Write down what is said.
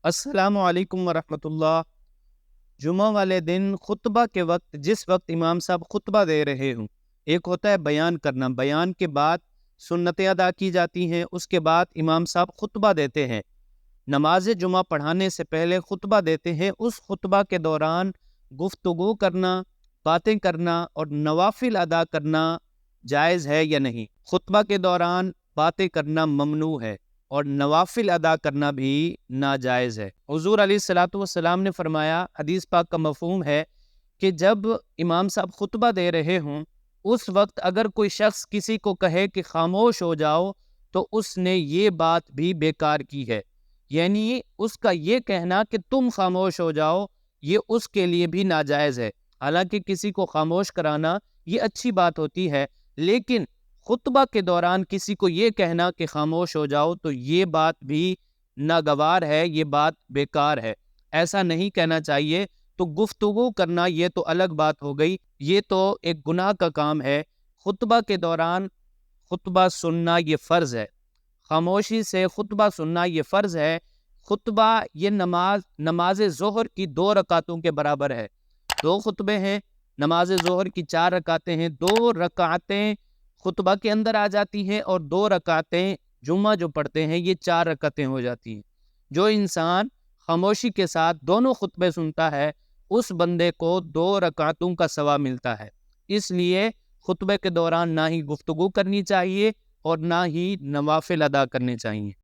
السلام علیکم ورحمۃ اللہ۔ جمعہ والے دن خطبہ کے وقت جس وقت امام صاحب خطبہ دے رہے ہوں، ایک ہوتا ہے بیان کرنا، بیان کے بعد سنتیں ادا کی جاتی ہیں، اس کے بعد امام صاحب خطبہ دیتے ہیں۔ نماز جمعہ پڑھانے سے پہلے خطبہ دیتے ہیں، اس خطبہ کے دوران گفتگو کرنا، باتیں کرنا اور نوافل ادا کرنا جائز ہے یا نہیں؟ خطبہ کے دوران باتیں کرنا ممنوع ہے اور نوافل ادا کرنا بھی ناجائز ہے۔ حضور علیہ الصلوۃ والسلام نے فرمایا، حدیث پاک کا مفہوم ہے کہ جب امام صاحب خطبہ دے رہے ہوں، اس وقت اگر کوئی شخص کسی کو کہے کہ خاموش ہو جاؤ تو اس نے یہ بات بھی بیکار کی ہے، یعنی اس کا یہ کہنا کہ تم خاموش ہو جاؤ یہ اس کے لیے بھی ناجائز ہے۔ حالانکہ کسی کو خاموش کرانا یہ اچھی بات ہوتی ہے، لیکن خطبہ کے دوران کسی کو یہ کہنا کہ خاموش ہو جاؤ تو یہ بات بھی ناگوار ہے، یہ بات بیکار ہے، ایسا نہیں کہنا چاہیے۔ تو گفتگو کرنا یہ تو الگ بات ہو گئی، یہ تو ایک گناہ کا کام ہے۔ خطبہ کے دوران خطبہ سننا یہ فرض ہے، خاموشی سے خطبہ سننا یہ فرض ہے۔ خطبہ یہ نماز ظہر کی 2 رکعتوں کے برابر ہے۔ 2 خطبے ہیں، نماز ظہر کی 4 رکعتیں ہیں، 2 رکعتیں خطبہ کے اندر آ جاتی ہیں اور 2 رکعتیں جمعہ جو پڑھتے ہیں یہ 4 رکعتیں ہو جاتی ہیں۔ جو انسان خاموشی کے ساتھ دونوں خطبے سنتا ہے اس بندے کو 2 رکعتوں کا ثواب ملتا ہے۔ اس لیے خطبے کے دوران نہ ہی گفتگو کرنی چاہیے اور نہ ہی نوافل ادا کرنے چاہیے۔